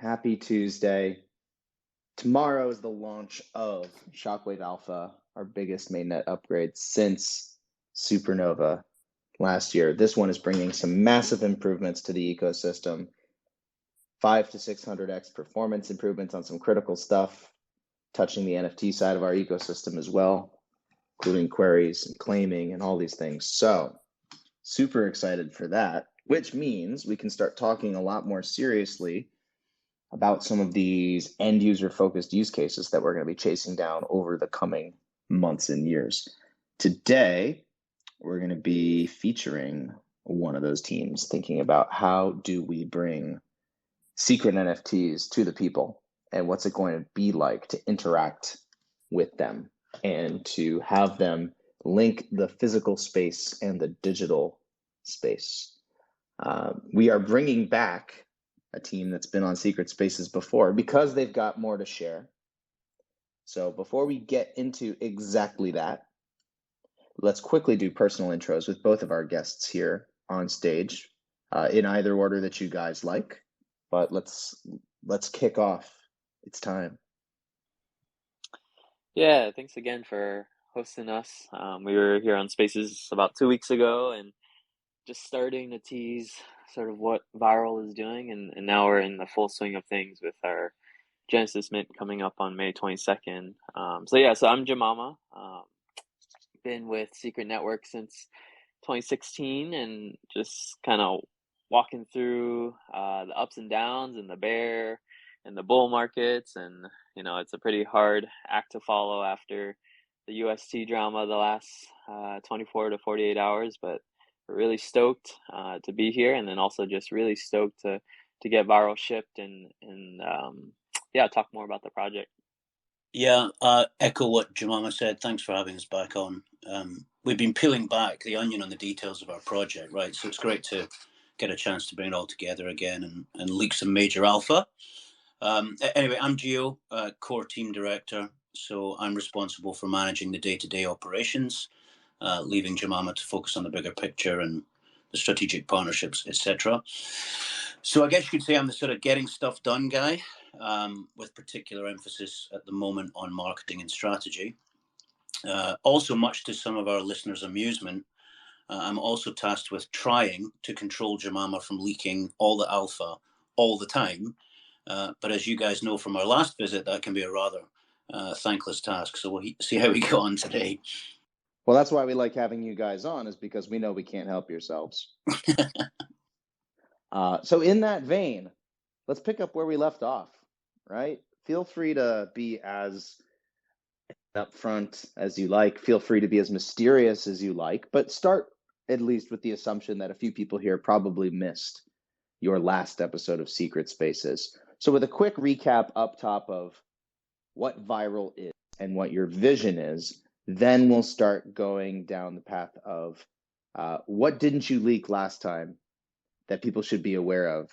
Happy Tuesday. Tomorrow is the launch of Shockwave Alpha, our biggest mainnet upgrade since Supernova last year. This one is bringing some massive improvements to the ecosystem, 5 to 600x performance improvements on some critical stuff, touching the NFT side of our ecosystem as well, including queries and claiming and all these things. So super excited for that, which means we can start talking a lot more seriously about some of these end user focused use cases that we're going to be chasing down over the coming months and years. Today, we're going to be featuring one of those teams, thinking about how do we bring secret NFTs to the people and what's it going to be like to interact with them and to have them link the physical space and the digital space. We are bringing back a team that's been on Secret Spaces before because they've got more to share. So before we get into exactly that, let's quickly do personal intros with both of our guests here on stage, in either order that you guys like. But let's kick off. It's time. Yeah, thanks again for hosting us. We were here on Spaces about 2 weeks ago and just starting to tease sort of what V-IRL is doing, and now we're in the full swing of things with our Genesis Mint coming up on May 22nd. So I'm Jamama. Been with Secret Network since 2016 and just kind of walking through the ups and downs and the bear and the bull markets, and it's a pretty hard act to follow after the UST drama the last 24 to 48 hours, but we're really stoked to be here, and then also just really stoked to get V-IRL shipped and talk more about the project. Yeah, echo what Jemima said. Thanks for having us back on. We've been peeling back the onion on the details of our project, right? So it's great to get a chance to bring it all together again and leak some major alpha. Anyway, I'm Gio, core team director. So I'm responsible for managing the day-to-day operations, leaving Jemima to focus on the bigger picture and the strategic partnerships, etc. So I guess you could say I'm the sort of getting stuff done guy, with particular emphasis at the moment on marketing and strategy. Also, much to some of our listeners' amusement, I'm also tasked with trying to control Jemima from leaking all the alpha all the time. But as you guys know from our last visit, that can be a rather thankless task. So we'll see how we go on today. Well, that's why we like having you guys on, is because we know we can't help yourselves. So in that vein, let's pick up where we left off, right? Feel free to be as upfront as you like. Feel free to be as mysterious as you like, but start at least with the assumption that a few people here probably missed your last episode of Secret Spaces. So with a quick recap up top of what V-IRL is and what your vision is, then we'll start going down the path of what didn't you leak last time that people should be aware of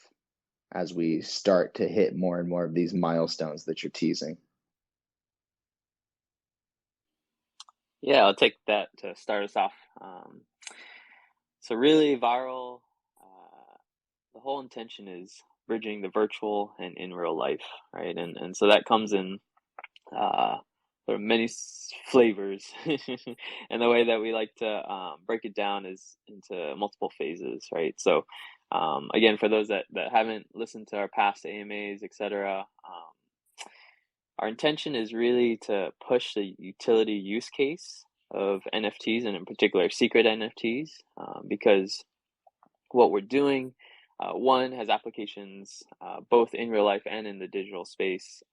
as we start to hit more and more of these milestones that you're teasing. Yeah, I'll take that to start us off. So really, V-IRL, the whole intention is bridging the virtual and in real life, right? And so that comes in sort of many flavors, and the way that we like to break it down is into multiple phases, right? So again, for those that haven't listened to our past AMAs, etc., our intention is really to push the utility use case of NFTs, and in particular secret NFTs, because what we're doing, one, has applications both in real life and in the digital space,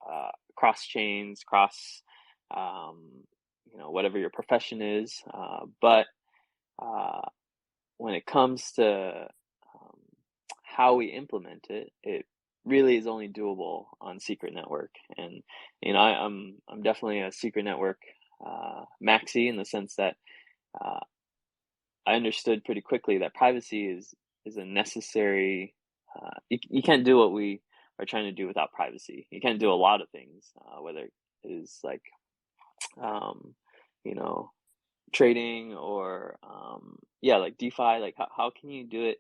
cross chains, cross whatever your profession is, but when it comes to how we implement it, it really is only doable on Secret Network. And I'm definitely a Secret Network maxi, in the sense that I understood pretty quickly that privacy is a necessary. You can't do what we are trying to do without privacy. You can't do a lot of things, whether it is like trading or like DeFi. Like how can you do it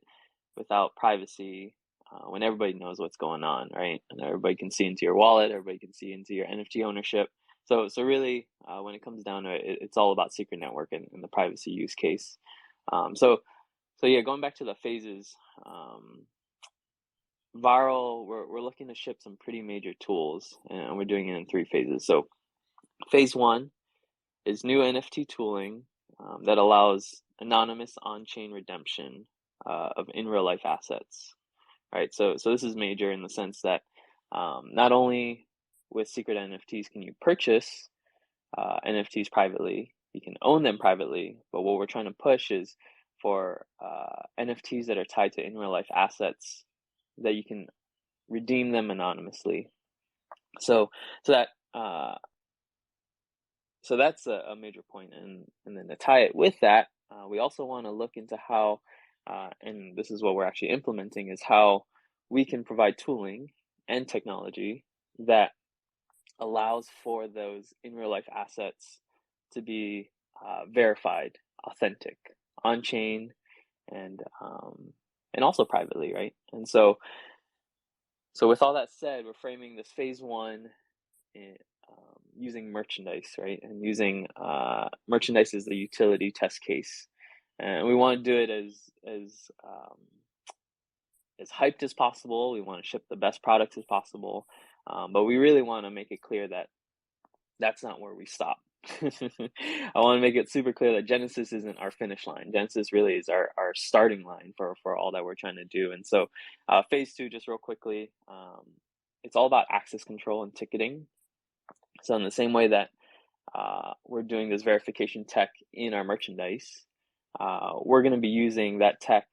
without privacy when everybody knows what's going on, right? And everybody can see into your wallet, everybody can see into your NFT ownership. So really, when it comes down to it, it's all about secret network and the privacy use case. So yeah, going back to the phases, V-IRL, we're looking to ship some pretty major tools, and we're doing it in 3 phases. So phase 1 is new NFT tooling that allows anonymous on-chain redemption of in real life assets. Right, so this is major in the sense that not only with secret NFTs can you purchase NFTs privately, you can own them privately, but what we're trying to push is for NFTs that are tied to in real life assets that you can redeem them anonymously. So that so that's a major point, and then to tie it with that, we also want to look into how, and this is what we're actually implementing, is how we can provide tooling and technology that allows for those in real life assets to be verified, authentic, on chain, and also privately, right? And so with all that said, we're framing this phase 1 using merchandise, right? And using merchandise as the utility test case. And we want to do it as hyped as possible. We want to ship the best products as possible. But we really want to make it clear that that's not where we stop. I want to make it super clear that Genesis isn't our finish line. Genesis really is our starting line for all that we're trying to do. And so phase 2, just real quickly, it's all about access control and ticketing. So in the same way that we're doing this verification tech in our merchandise, we're going to be using that tech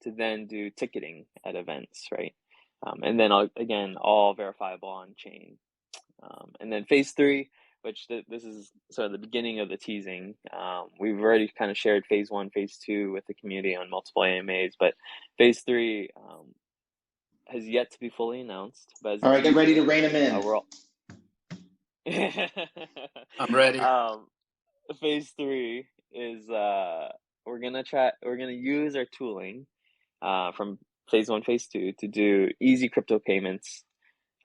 to then do ticketing at events, right? And then again, all verifiable on chain. And then phase 3, which this is sort of the beginning of the teasing. We've already kind of shared phase 1, phase 2 with the community on multiple AMAs, but phase 3 has yet to be fully announced. But all right, get ready to rein them in. We're all I'm ready. Phase 3 is we're gonna use our tooling from phase 1, phase 2 to do easy crypto payments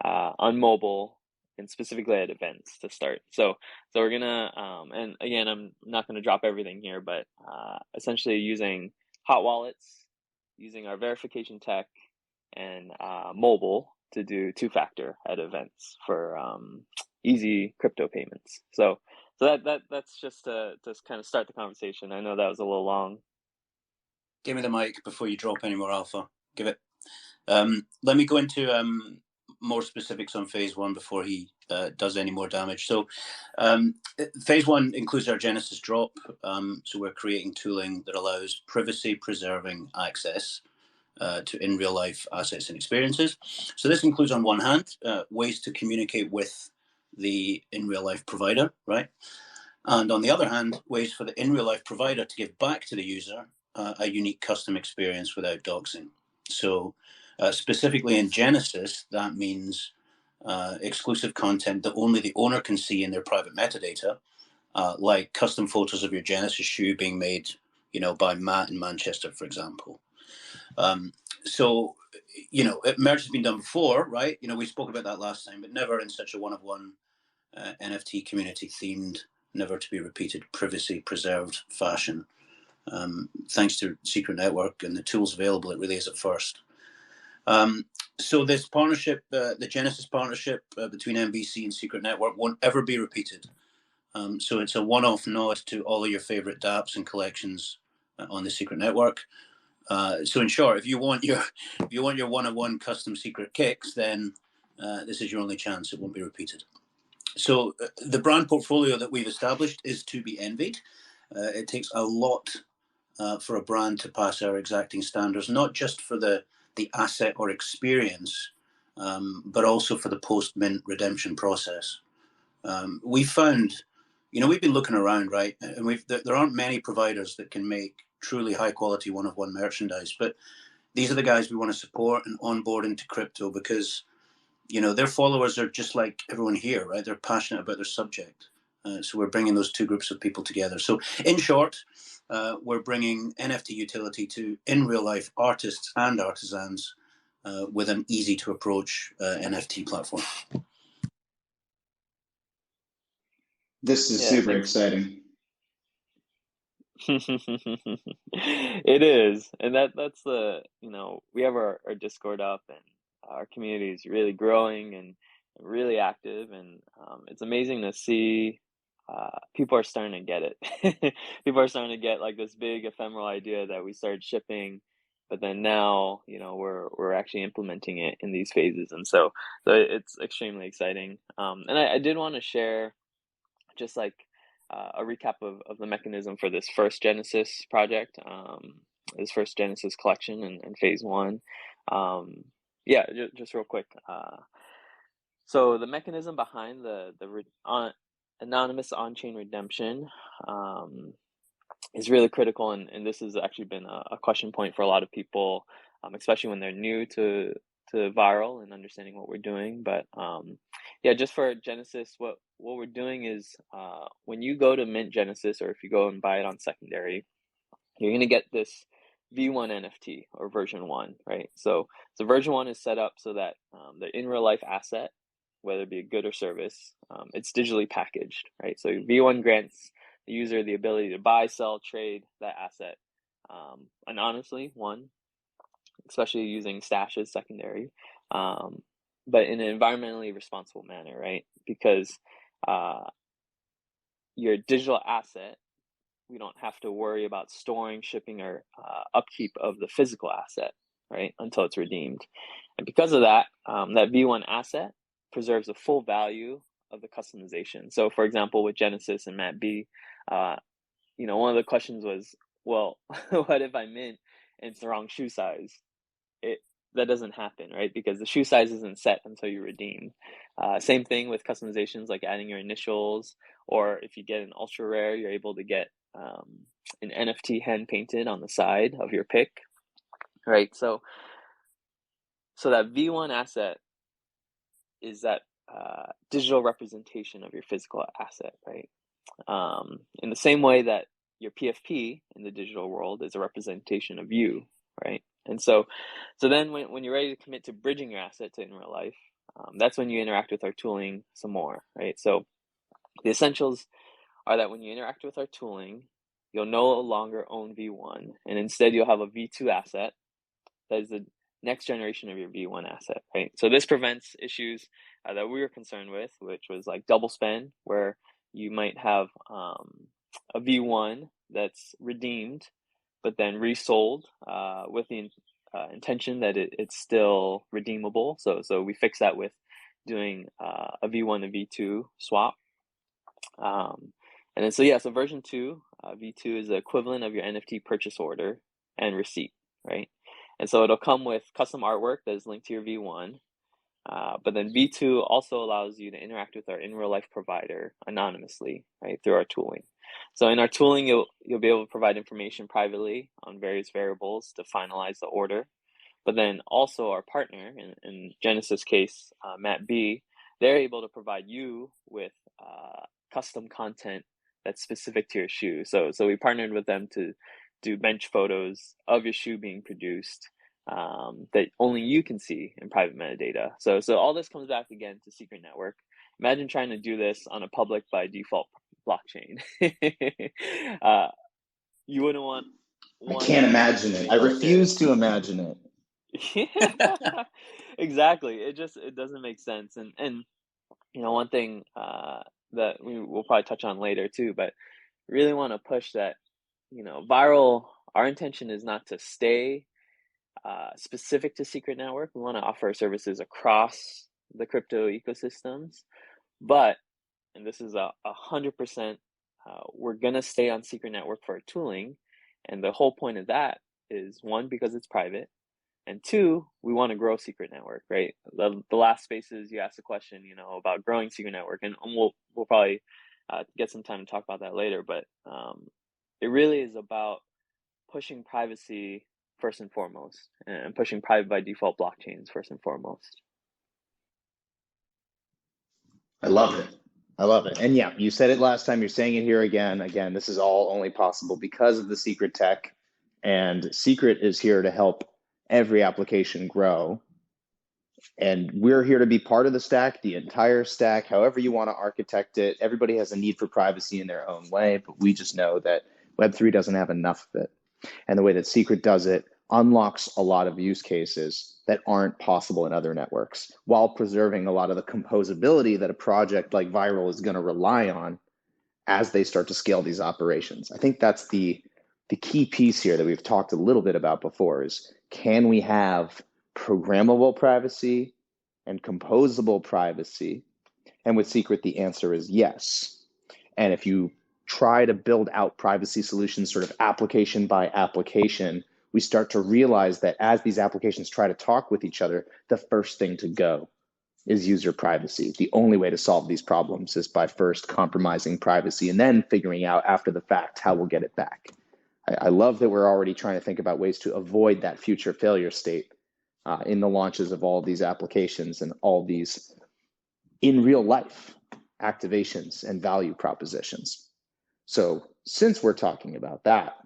on mobile and specifically at events to start. So we're gonna and again, I'm not gonna drop everything here, but essentially using hot wallets, using our verification tech, and mobile to do 2-factor at events for easy crypto payments. So that's just to kind of start the conversation. I know that was a little long. Give me the mic before you drop any more alpha. Give it. Let me go into more specifics on phase 1 before he does any more damage. So phase 1 includes our Genesis drop. So we're creating tooling that allows privacy-preserving access to in real life assets and experiences. So this includes, on one hand, ways to communicate with the in real life provider, right? And on the other hand, ways for the in real life provider to give back to the user a unique custom experience without doxing. So specifically in Genesis, that means exclusive content that only the owner can see in their private metadata, like custom photos of your Genesis shoe being made, by Matt in Manchester, for example. So, merge has been done before, right? We spoke about that last time, but never in such a one-of-one NFT community themed, never to be repeated, privacy preserved fashion. Thanks to Secret Network and the tools available, it really is at first. So this partnership, the Genesis partnership between MVC and Secret Network, won't ever be repeated. So it's a one-off nod to all of your favorite dApps and collections on the Secret Network. So in short, if you want your one-on-one custom secret kicks, then this is your only chance. It won't be repeated. So the brand portfolio that we've established is to be envied. It takes a lot for a brand to pass our exacting standards, not just for the asset or experience, but also for the post-mint redemption process. We found, we've been looking around, right? And there aren't many providers that can make truly high quality one-of-one merchandise, but these are the guys we want to support and onboard into crypto because, their followers are just like everyone here, right? They're passionate about their subject. So we're bringing those two groups of people together. So in short, we're bringing NFT utility to in real life artists and artisans with an easy to approach NFT platform. This is super exciting. It is, and that's the, we have our Discord up, and our community is really growing and really active, and it's amazing to see people are starting to get it. People are starting to get like this big ephemeral idea that we started shipping, but then now we're actually implementing it in these phases, and so it's extremely exciting. And I did want to share just like a recap of the mechanism for this first Genesis project, this first Genesis collection and phase one. Yeah, just real quick. So the mechanism behind the anonymous on-chain redemption is really critical, and this has actually been a question point for a lot of people, especially when they're new to V-IRL and understanding what we're doing. But yeah, just for Genesis, what we're doing is when you go to mint Genesis, or if you go and buy it on secondary, you're going to get this V1 NFT, or version 1, right? So version 1 is set up so that the in real life asset, whether it be a good or service, it's digitally packaged, right? So V1 grants the user the ability to buy, sell, trade that asset anonymously, one, especially using stashes secondary, but in an environmentally responsible manner, right? Because your digital asset, we don't have to worry about storing, shipping, or upkeep of the physical asset, right, until it's redeemed. And because of that, that V1 asset preserves the full value of the customization. So, for example, with Genesis and Matt B, one of the questions was, well, what if I mint and it's the wrong shoe size? That doesn't happen, right? Because the shoe size isn't set until you redeem. Same thing with customizations like adding your initials, or if you get an ultra rare, you're able to get an NFT hand painted on the side of your pick, right? So that V1 asset is that digital representation of your physical asset, right? In the same way that your PFP in the digital world is a representation of you, right? And so then when you're ready to commit to bridging your asset to in real life, that's when you interact with our tooling some more, right? So the essentials are that when you interact with our tooling, you'll no longer own V1, and instead you'll have a V2 asset that is the next generation of your V1 asset, right? So this prevents issues that we were concerned with, which was like double spend, where you might have a V1 that's redeemed, but then resold with the intention that it's still redeemable. So we fix that with doing a V1 to V2 swap. And then so version 2, V2 is the equivalent of your NFT purchase order and receipt, right? And so it'll come with custom artwork that is linked to your V1. But then V2 also allows you to interact with our in real life provider anonymously, right, through our tooling. So in our tooling, you'll be able to provide information privately on various variables to finalize the order. But then also our partner, in Genesis case, Matt B, they're able to provide you with custom content that's specific to your shoe. So we partnered with them to do bench photos of your shoe being produced that only you can see in private metadata. So all this comes back again to Secret Network. Imagine trying to do this on a public by default blockchain. You wouldn't want I can't imagine it. I refuse to imagine it. Yeah, exactly. It doesn't make sense. And one thing that we will probably touch on later too, but really want to push that, V-IRL, our intention is not to stay specific to Secret Network. We want to offer services across the crypto ecosystems, but, and this is 100%, we're gonna stay on Secret Network for our tooling, and the whole point of that is, one, because it's private, and two, we want to grow Secret Network, right? The last spaces you asked a question, about growing Secret Network, and we'll probably get some time to talk about that later. But it really is about pushing privacy first and foremost, and pushing private by default blockchains first and foremost. I love it. And yeah, you said it last time. You're saying it here again. Again, this is all only possible because of the Secret tech, and Secret is here to help every application grow. And we're here to be part of the stack, the entire stack, however you want to architect it. Everybody has a need for privacy in their own way, but we just know that Web3 doesn't have enough of it. And the way that Secret does it unlocks a lot of use cases that aren't possible in other networks while preserving a lot of the composability that a project like V-IRL is going to rely on as they start to scale these operations. I think that's the key piece here that we've talked a little bit about before is, can we have programmable privacy and composable privacy? And with Secret, the answer is yes. And if you try to build out privacy solutions sort of application by application, we start to realize that as these applications try to talk with each other, the first thing to go is user privacy. The only way to solve these problems is by first compromising privacy and then figuring out after the fact how we'll get it back. I love that we're already trying to think about ways to avoid that future failure state in the launches of all of these applications and all these in real life activations and value propositions. So since we're talking about that,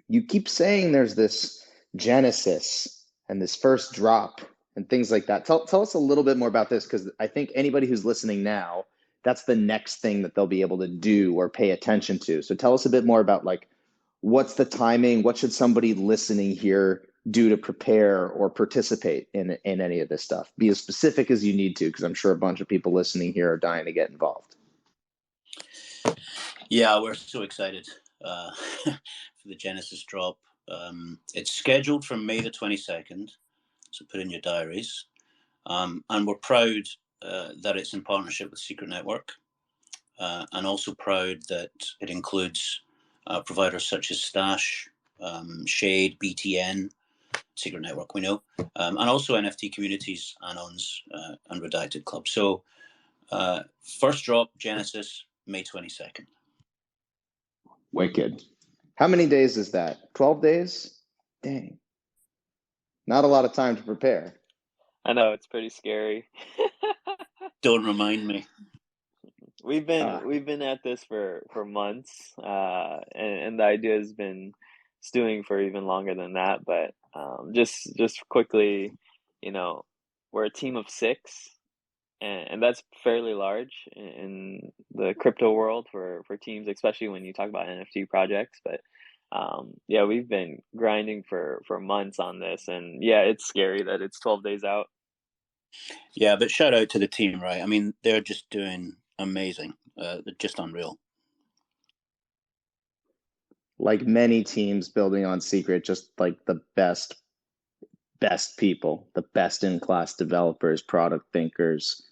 you keep saying there's this genesis and this first drop and things like that. Tell us a little bit more about this, because I think anybody who's listening now, that's the next thing that they'll be able to do or pay attention to. So tell us a bit more about, like, what's the timing? What should somebody listening here do to prepare or participate in any of this stuff? Be as specific as you need to, because I'm sure a bunch of people listening here are dying to get involved. Yeah, we're so excited for the Genesis drop. It's scheduled for May the 22nd, so put in your diaries. And we're proud that it's in partnership with Secret Network, and also proud that it includes providers such as Stash, Shade, BTN, Secret Network, we know, and also NFT communities, Anons, and Redacted Club. So first drop, Genesis, May 22nd. Wicked. How many days is that? 12 days? Dang. Not a lot of time to prepare. I know, it's pretty scary. Don't remind me. We've been at this for months, and the idea has been stewing for even longer than that. But just quickly, we're a team of 6, and that's fairly large in the crypto world for teams, especially when you talk about NFT projects. But yeah, we've been grinding for months on this, and yeah, it's scary that it's 12 days out. Yeah, but shout out to the team, right? I mean, they're just doing amazing. They're just unreal. Like many teams building on Secret, just like the best people, the best in class developers, product thinkers,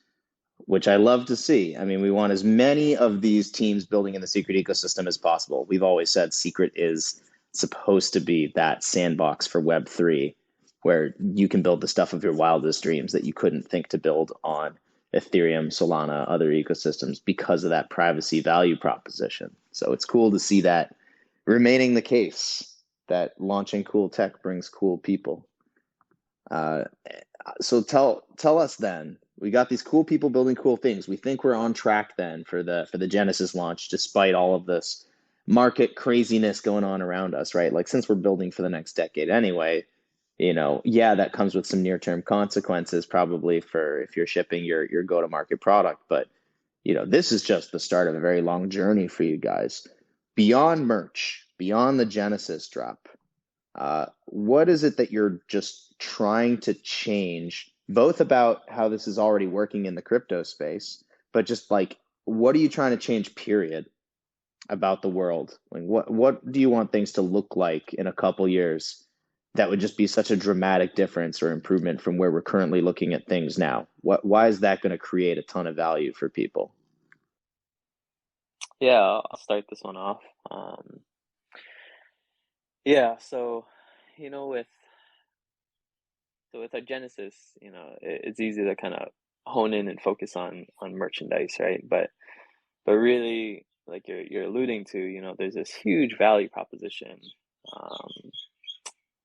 which I love to see. I mean, we want as many of these teams building in the Secret ecosystem as possible. We've always said Secret is supposed to be that sandbox for Web3, where you can build the stuff of your wildest dreams that you couldn't think to build on Ethereum, Solana, other ecosystems, because of that privacy value proposition. So it's cool to see that remaining the case, that launching cool tech brings cool people. So tell us then. We got these cool people building cool things. We think we're on track then for the Genesis launch, despite all of this market craziness going on around us, right? Like, since we're building for the next decade anyway, yeah, that comes with some near-term consequences probably for if you're shipping your go-to-market product. But this is just the start of a very long journey for you guys. Beyond merch, beyond the Genesis drop, what is it that you're just trying to change, both about how this is already working in the crypto space, but just like, what are you trying to change, period, about the world? Like, what do you want things to look like in a couple years that would just be such a dramatic difference or improvement from where we're currently looking at things now? Why is that going to create a ton of value for people? Yeah, I'll start this one off. Yeah, so with our Genesis, it's easy to kind of hone in and focus on merchandise, right? But really, like you're alluding to, there's this huge value proposition um,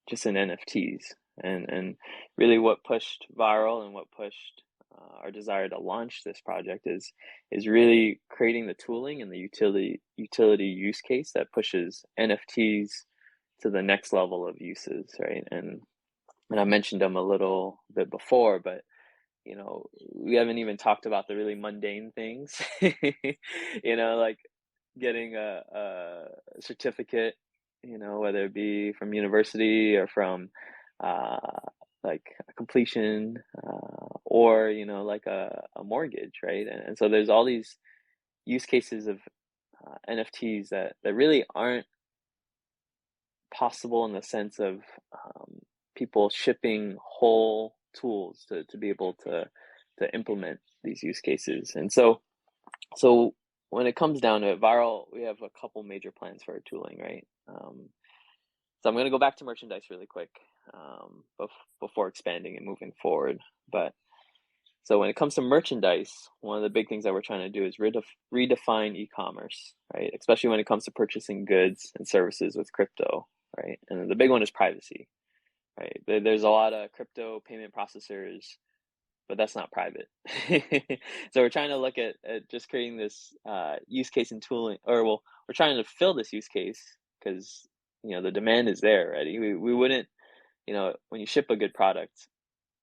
just in NFTs, and really what pushed V-IRL and what pushed our desire to launch this project is really creating the tooling and the utility use case that pushes NFTs to the next level of uses, right? And and I mentioned them a little bit before, but we haven't even talked about the really mundane things, like getting a certificate, whether it be from university or from uh, like a completion, or, like a mortgage, right? And so there's all these use cases of NFTs that really aren't possible in the sense of people shipping whole tools to be able to implement these use cases. And so when it comes down to it, Viral, we have a couple major plans for our tooling, right? So I'm going to go back to merchandise really quick, before expanding and moving forward. But so when it comes to merchandise, one of the big things that we're trying to do is redefine e-commerce, right? Especially when it comes to purchasing goods and services with crypto, right? And the big one is privacy, right? There's a lot of crypto payment processors, but that's not private. So we're trying to look at just creating this use case and tooling, or well, we're trying to fill this use case because the demand is there already. We wouldn't, when you ship a good product,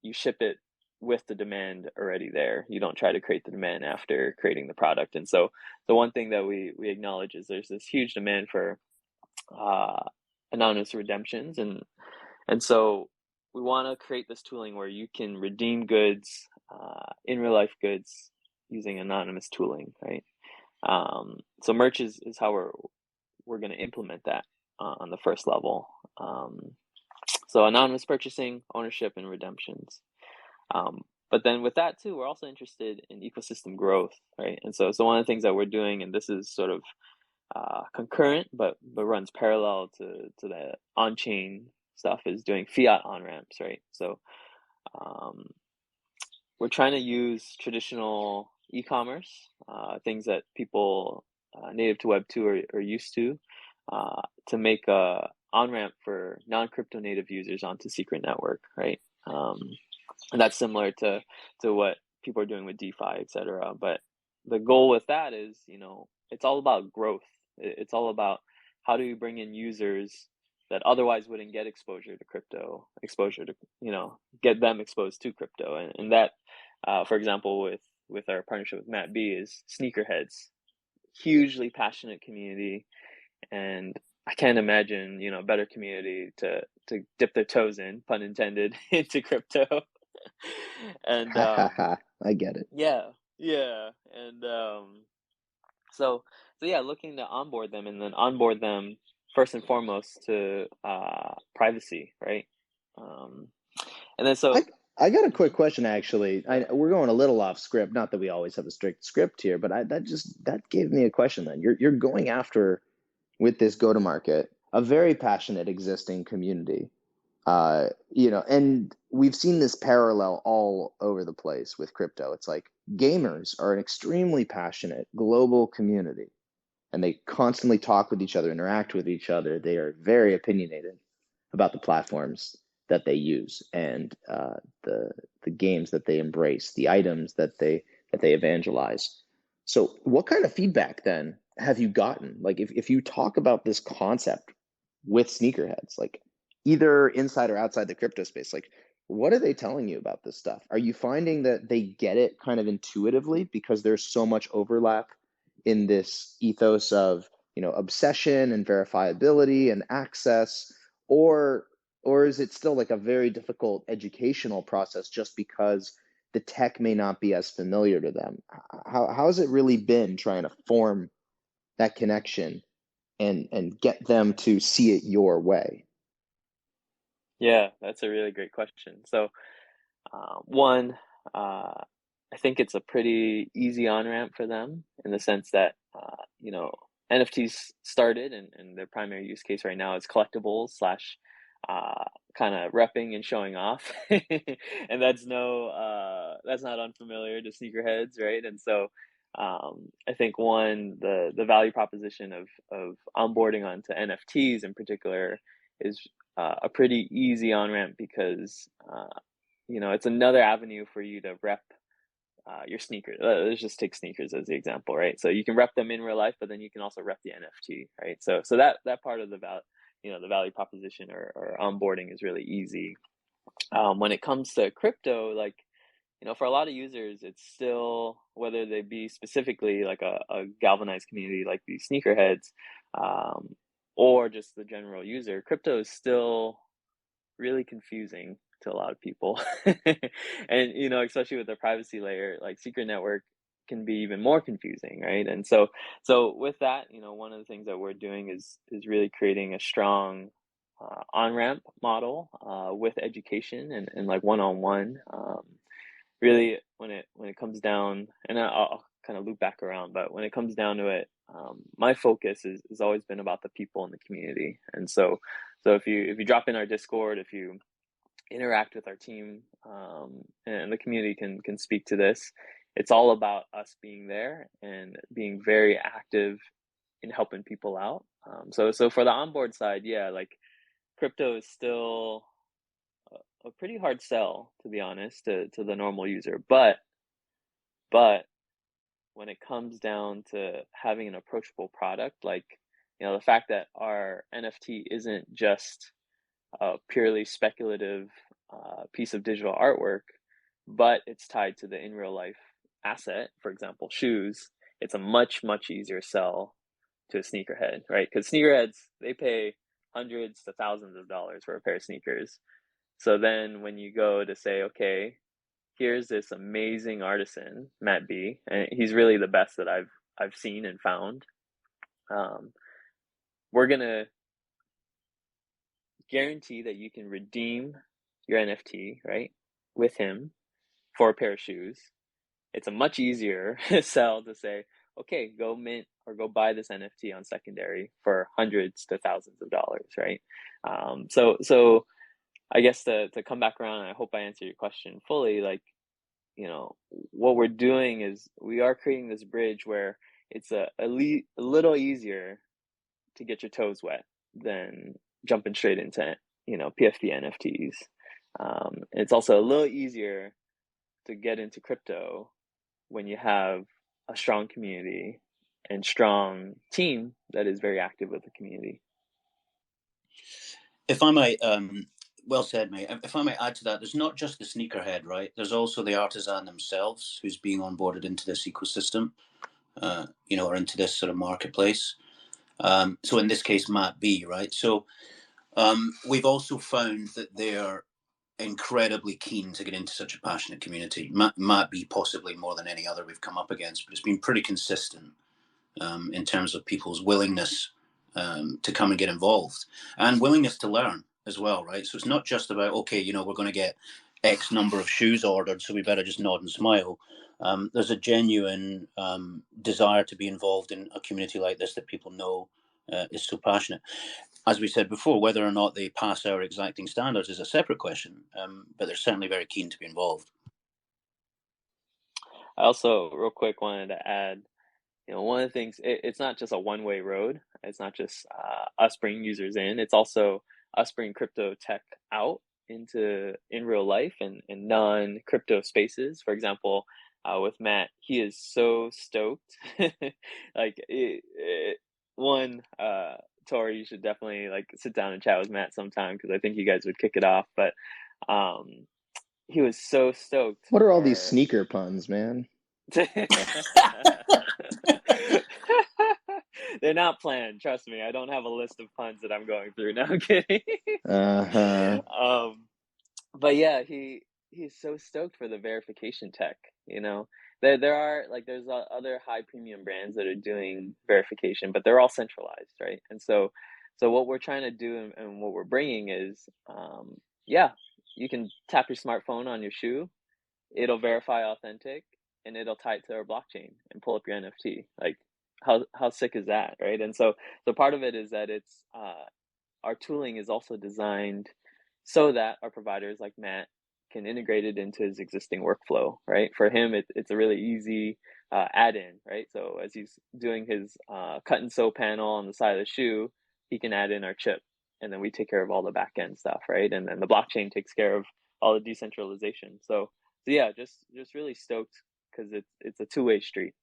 you ship it with the demand already there. You don't try to create the demand after creating the product. And so the one thing that we acknowledge is there's this huge demand for anonymous redemptions, and so we want to create this tooling where you can redeem goods, in real life goods, using anonymous tooling, right? So merch is how we're going to implement that on the first level. So anonymous purchasing, ownership, and redemptions. But then with that too, we're also interested in ecosystem growth, right? And so one of the things that we're doing, and this is sort of concurrent, but runs parallel to the on-chain stuff, is doing fiat on-ramps, right? So we're trying to use traditional e-commerce, things that people native to Web2 are used to make a on-ramp for non-crypto native users onto Secret Network, right? And that's similar to what people are doing with DeFi, etc. But the goal with that is, it's all about growth. It's all about how do you bring in users that otherwise wouldn't get exposure to crypto, get them exposed to crypto. And that, for example, with our partnership with Matt B, is sneakerheads, hugely passionate community. And I can't imagine, a better community to dip their toes in, pun intended, into crypto. And I get it. yeah, and so yeah, looking to onboard them, and then onboard them first and foremost to privacy, right? And then I got a quick question actually. We're going a little off script. Not that we always have a strict script here, but that gave me a question. Then you're going after, with this go to market, a very passionate existing community. And we've seen this parallel all over the place with crypto. It's like gamers are an extremely passionate global community, and they constantly talk with each other, interact with each other. They are very opinionated about the platforms that they use, and the games that they embrace, the items that they evangelize. So what kind of feedback then have you gotten? Like if you talk about this concept with sneakerheads, like either inside or outside the crypto space, like what are they telling you about this stuff? Are you finding that they get it kind of intuitively because there's so much overlap in this ethos of, obsession and verifiability and access, or is it still like a very difficult educational process just because the tech may not be as familiar to them? How has it really been trying to form that connection and get them to see it your way? yeah, that's a really great question. So one, I think it's a pretty easy on ramp for them, in the sense that NFTs started, and their primary use case right now is collectibles slash kind of repping and showing off, and that's not unfamiliar to sneakerheads, right? And so I think one, the value proposition of onboarding onto NFTs in particular is a pretty easy on ramp, because it's another avenue for you to rep your sneakers. Let's just take sneakers as the example, right? So you can rep them in real life, but then you can also rep the NFT, right? So that part of the value proposition or onboarding is really easy. When it comes to crypto, like, for a lot of users, it's still, whether they be specifically like a galvanized community like these sneakerheads, um, or just the general user, crypto is still really confusing to a lot of people. And, especially with the privacy layer, like secret network can be even more confusing, right? And so with that, one of the things that we're doing is really creating a strong on-ramp model with education and like one-on-one. Really, when it comes down, and I'll kind of loop back around, but when it comes down to it, my focus has always been about the people in the community. And so if you drop in our Discord, if you interact with our team, and the community can speak to this, it's all about us being there and being very active in helping people out. So for the onboard side, yeah, like crypto is still a pretty hard sell, to be honest, to the normal user. But when it comes down to having an approachable product, like, the fact that our NFT isn't just a purely speculative piece of digital artwork, but it's tied to the in real life asset, for example, shoes, it's a much, much easier sell to a sneakerhead, right? Because sneakerheads, they pay hundreds to thousands of dollars for a pair of sneakers. So then when you go to say, okay, here's this amazing artisan, Matt B, and he's really the best that I've seen and found. We're gonna guarantee that you can redeem your NFT, right, with him for a pair of shoes. It's a much easier sell to say, okay, go mint or go buy this NFT on secondary for hundreds to thousands of dollars, right? So I guess to come back around, and I hope I answer your question fully, like, what we're doing is we are creating this bridge where it's a little easier to get your toes wet than jumping straight into, PFP NFTs. It's also a little easier to get into crypto when you have a strong community and strong team that is very active with the community. If I might, well said, mate. If I might add to that, there's not just the sneakerhead, right? There's also the artisan themselves who's being onboarded into this ecosystem, or into this sort of marketplace. So in this case, Matt B, right? So we've also found that they're incredibly keen to get into such a passionate community. Matt B possibly more than any other we've come up against, but it's been pretty consistent in terms of people's willingness to come and get involved and willingness to learn as well, right? So it's not just about, okay, we're going to get X number of shoes ordered, so we better just nod and smile. There's a genuine desire to be involved in a community like this that people know is so passionate. As we said before, whether or not they pass our exacting standards is a separate question, but they're certainly very keen to be involved. I also, real quick, wanted to add, one of the things, it's not just a one-way road. It's not just us bringing users in. It's also us bringing crypto tech out in real life and non-crypto spaces. For example, with Matt, he is so stoked. Like, Tori, you should definitely like sit down and chat with Matt sometime, because I think you guys would kick it off. But he was so stoked. What are all these sneaker puns, man? They're not planned, trust me. I don't have a list of puns that I'm going through. No, I'm kidding. But yeah, he's so stoked for the verification tech. There are there's other high premium brands that are doing verification, but they're all centralized, right? And so what we're trying to do and what we're bringing is, yeah, you can tap your smartphone on your shoe, it'll verify authentic, and it'll tie it to our blockchain and pull up your NFT. Like, how sick is that, right? And so part of it is that it's our tooling is also designed so that our providers like Matt can integrate it into his existing workflow, right? For him, it's a really easy add-in, right? So as he's doing his cut and sew panel on the side of the shoe, he can add in our chip, and then we take care of all the back end stuff, right? And then the blockchain takes care of all the decentralization. So yeah, just really stoked, because it's a two-way street.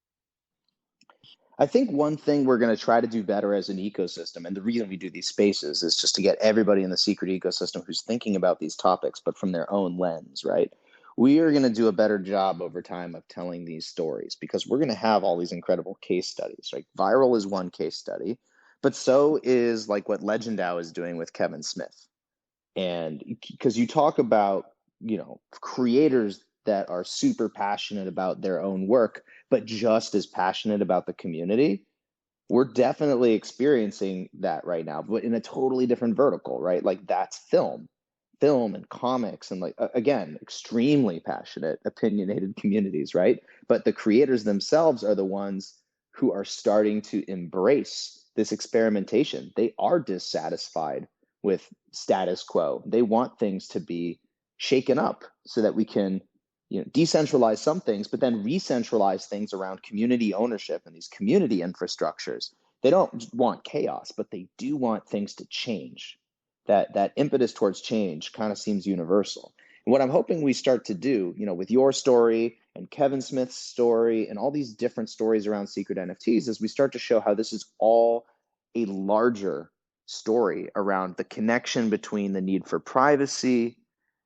I think one thing we're going to try to do better as an ecosystem, and the reason we do these spaces is just to get everybody in the secret ecosystem who's thinking about these topics, but from their own lens, right? We are going to do a better job over time of telling these stories because we're going to have all these incredible case studies, right? Viral is one case study, but so is like what Legendow is doing with Kevin Smith. And because you talk about, creators that are super passionate about their own work, but just as passionate about the community, we're definitely experiencing that right now, but in a totally different vertical, right? Like that's film and comics, and like again, extremely passionate, opinionated communities, right? But the creators themselves are the ones who are starting to embrace this experimentation. They are dissatisfied with status quo. They want things to be shaken up so that we can decentralize some things, but then re-centralize things around community ownership and these community infrastructures. They don't want chaos, but they do want things to change. That impetus towards change kind of seems universal. And what I'm hoping we start to do, with your story and Kevin Smith's story and all these different stories around secret NFTs, is we start to show how this is all a larger story around the connection between the need for privacy,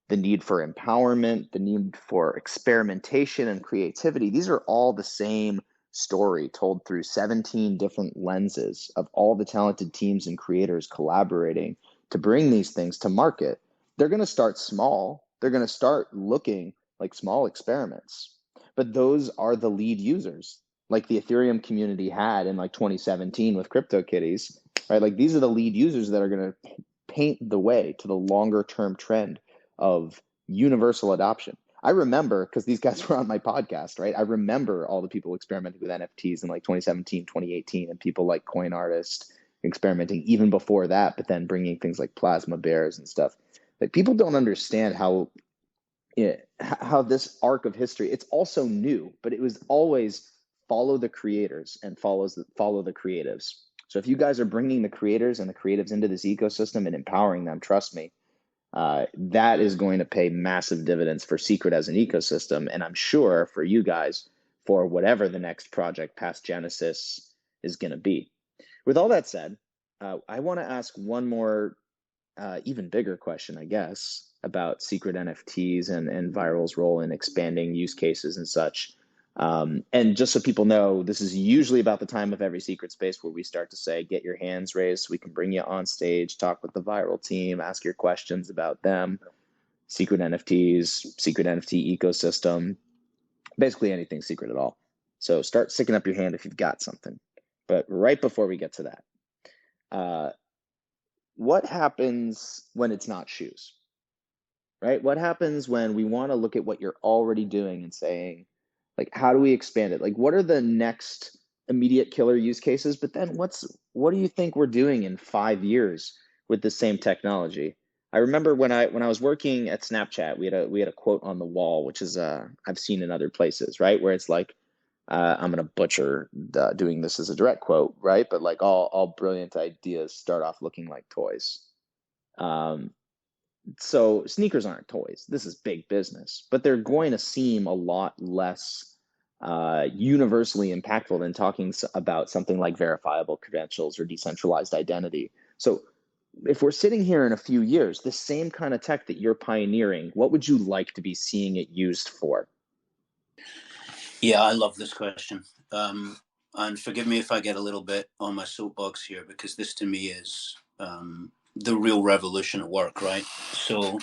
the need for empowerment, the need for experimentation and creativity. These are all the same story told through 17 different lenses of all the talented teams and creators collaborating to bring these things to market. They're going to start small. They're going to start looking like small experiments. But those are the lead users, like the Ethereum community had in like 2017 with CryptoKitties, right? Like these are the lead users that are going to paint the way to the longer term trend of universal adoption. I remember, because these guys were on my podcast, right? I remember all the people experimenting with NFTs in like 2017, 2018, and people like Coin Artist experimenting even before that, but then bringing things like plasma bears and stuff. Like people don't understand how this arc of history, it's also new, but it was always follow the creators and follow the creatives. So if you guys are bringing the creators and the creatives into this ecosystem and empowering them, trust me, that is going to pay massive dividends for Secret as an ecosystem, and I'm sure for you guys for whatever the next project past Genesis is going to be. With all that said, I want to ask one more even bigger question, I guess, about secret NFTs and Viral's role in expanding use cases and such. And just so people know, this is usually about the time of every secret space where we start to say, get your hands raised so we can bring you on stage, talk with the Viral team, ask your questions about them, secret NFTs, secret NFT ecosystem, basically anything secret at all. So start sticking up your hand if you've got something. But right before we get to that, what happens when it's not shoes, right? What happens when we want to look at what you're already doing and saying, like, how do we expand it? Like, what are the next immediate killer use cases? But then what do you think we're doing in 5 years with the same technology? I remember when I was working at Snapchat, we had a quote on the wall, which is I've seen in other places, right? Where it's like, I'm gonna butcher doing this as a direct quote, right? But like all brilliant ideas start off looking like toys. Um, so sneakers aren't toys. This is big business, but they're going to seem a lot less universally impactful than talking about something like verifiable credentials or decentralized identity. So if we're sitting here in a few years, the same kind of tech that you're pioneering, what would you like to be seeing it used for? Yeah, I love this question. And forgive me if I get a little bit on my soapbox here, because this to me is the real revolution at work, right? So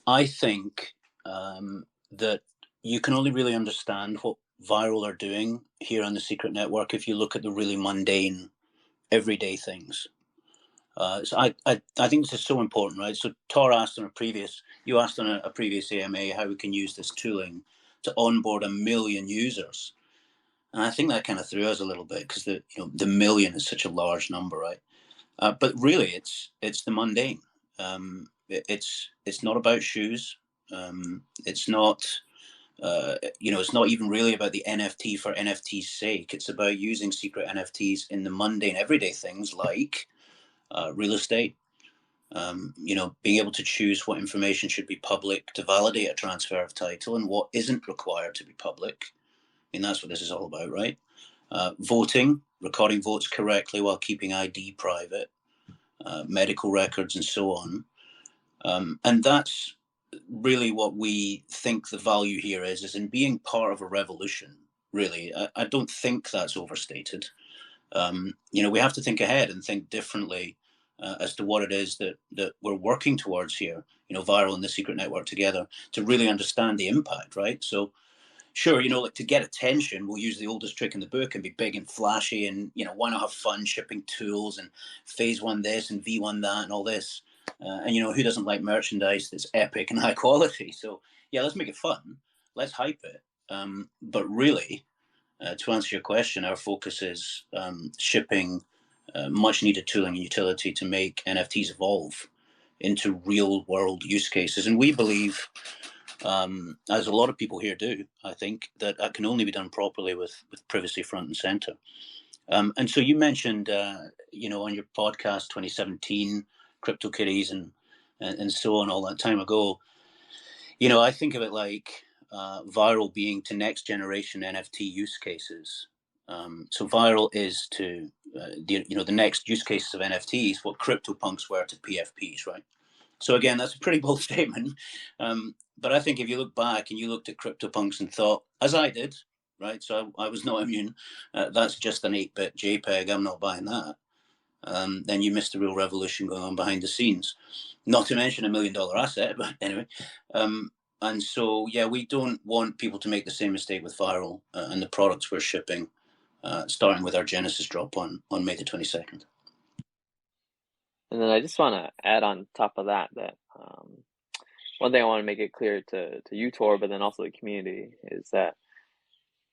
I think that you can only really understand what Viral are doing here on the Secret Network if you look at the really mundane, everyday things. So I think this is so important, right? So you asked on a previous AMA how we can use this tooling to onboard 1 million users. And I think that kind of threw us a little bit because the million is such a large number, right? But really, it's the mundane. It's not about shoes. It's not it's not even really about the NFT for NFT's sake. It's about using secret NFTs in the mundane, everyday things like real estate. Being able to choose what information should be public to validate a transfer of title and what isn't required to be public. I mean, that's what this is all about, right? voting, recording votes correctly while keeping ID private, medical records, and so on. And that's really what we think the value here is in being part of a revolution, really. I don't think that's overstated. We have to think ahead and think differently as to what it is that we're working towards here, V-IRL and the secret network together, to really understand the impact, right? So sure, like to get attention, we'll use the oldest trick in the book and be big and flashy and, why not have fun shipping tools and phase one this and V1 that and all this. And, who doesn't like merchandise that's epic and high quality? So, yeah, let's make it fun. Let's hype it. But really, to answer your question, our focus is shipping much needed tooling and utility to make NFTs evolve into real world use cases. And we believe, as a lot of people here do, I think that can only be done properly with privacy front and center. And so you mentioned, on your podcast, 2017, CryptoKitties and so on, all that time ago. I think of it like V-IRL being to next generation NFT use cases. So V-IRL is to the next use cases of NFTs what CryptoPunks were to PFPs, right? So again, that's a pretty bold statement. But I think if you look back and you looked at CryptoPunks and thought, as I did, right? So I was not immune. That's just an 8-bit JPEG. I'm not buying that. Then you missed the real revolution going on behind the scenes. Not to mention $1 million asset, but anyway. And so, yeah, we don't want people to make the same mistake with V-IRL and the products we're shipping, starting with our Genesis drop on May the 22nd. And then I just want to add on top of that one thing I want to make it clear to you, Tor, but then also the community is that,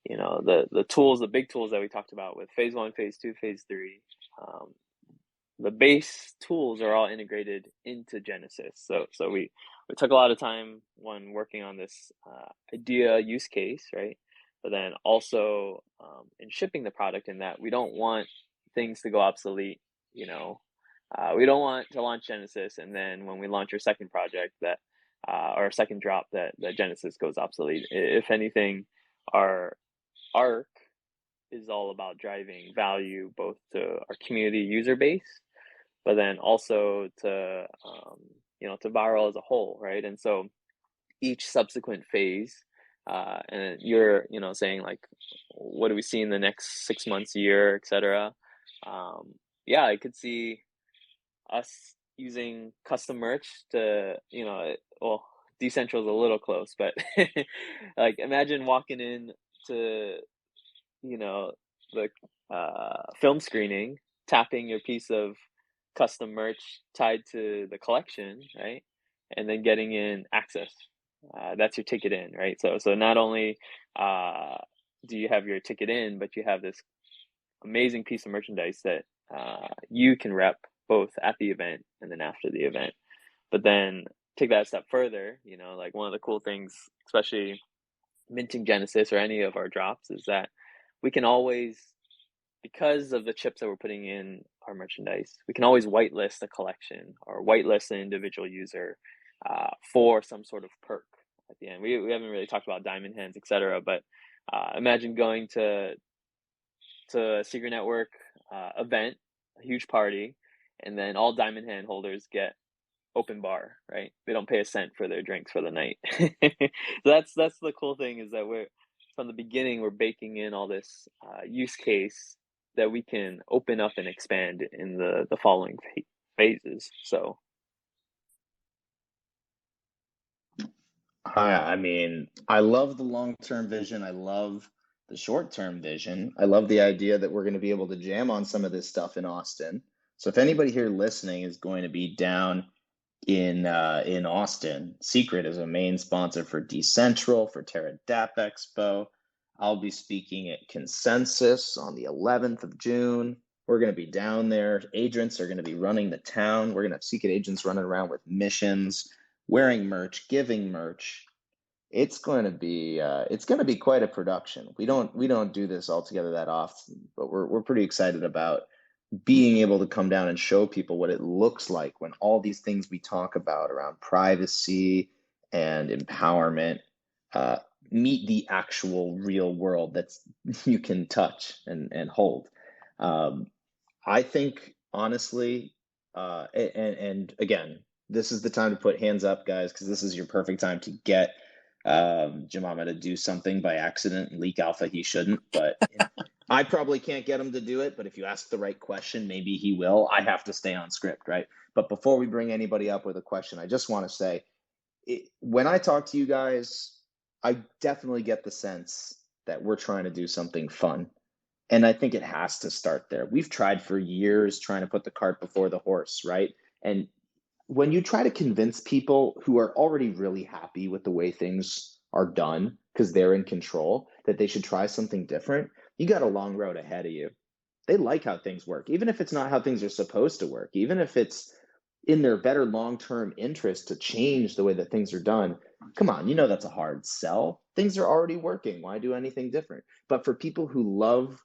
the tools, the big tools that we talked about with phase 1, phase 2, phase 3, the base tools are all integrated into Genesis. So we took a lot of time when working on this idea use case, right? But then also in shipping the product, in that we don't want things to go obsolete, we don't want to launch Genesis and then when we launch our second project or our second drop that Genesis goes obsolete. If anything, our arc is all about driving value both to our community user base, but then also to to V-IRL as a whole, right? And so each subsequent phase, and you're saying like, what do we see in the next 6 months, year, etc. Yeah, I could see us using custom merch to decentral is a little close, but like imagine walking in to the film screening, tapping your piece of custom merch tied to the collection, right? And then getting in access. That's your ticket in, right? So not only do you have your ticket in, but you have this amazing piece of merchandise that you can rep both at the event and then after the event. But then take that a step further, like one of the cool things, especially minting Genesis or any of our drops, is that we can always, because of the chips that we're putting in our merchandise, we can always whitelist a collection or whitelist an individual user for some sort of perk at the end. We haven't really talked about diamond hands, etc. But imagine going to a secret network event, a huge party, and then all diamond hand holders get open bar, right? They don't pay a cent for their drinks for the night. So that's the cool thing, is that we're from the beginning we're baking in all this use case that we can open up and expand in the following phases. So I mean, I love the long-term vision. I love the short-term vision. I love the idea that we're going to be able to jam on some of this stuff in Austin. So if anybody here listening is going to be down in Austin, Secret is a main sponsor for Decentral, for Terra Dap Expo. I'll be speaking at Consensus on the 11th of June. We're going to be down there. Agents are going to be running the town. We're going to have secret agents running around with missions, wearing merch, giving merch. It's going to be quite a production. We don't do this all together that often, but we're pretty excited about being able to come down and show people what it looks like when all these things we talk about around privacy and empowerment meet the actual real world that's you can touch and hold. I think honestly, and again, this is the time to put hands up, guys, because this is your perfect time to get Jemima to do something by accident and leak alpha he shouldn't. But I probably can't get him to do it. But if you ask the right question, maybe he will. I have to stay on script, right? But before we bring anybody up with a question, I just want to say, when I talk to you guys, I definitely get the sense that we're trying to do something fun. And I think it has to start there. We've tried for years trying to put the cart before the horse, right? And when you try to convince people who are already really happy with the way things are done because they're in control that they should try something different, you got a long road ahead of you. They like how things work, even if it's not how things are supposed to work, even if it's in their better long-term interest to change the way that things are done. Come on, you know that's a hard sell. Things are already working. Why do anything different? But for people who love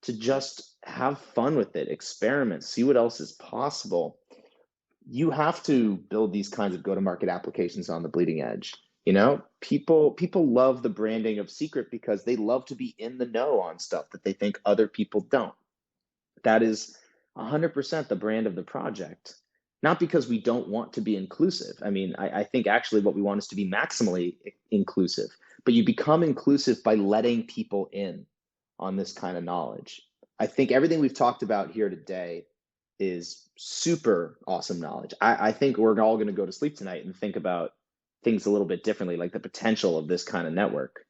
to just have fun with it, experiment, see what else is possible, you have to build these kinds of go-to-market applications on the bleeding edge. You know, people love the branding of secret because they love to be in the know on stuff that they think other people don't. That is 100% the brand of the project. Not because we don't want to be inclusive. I mean, I think actually what we want is to be maximally inclusive, but you become inclusive by letting people in on this kind of knowledge. I think everything we've talked about here today is super awesome knowledge. I think we're all going to go to sleep tonight and think about things a little bit differently, like the potential of this kind of network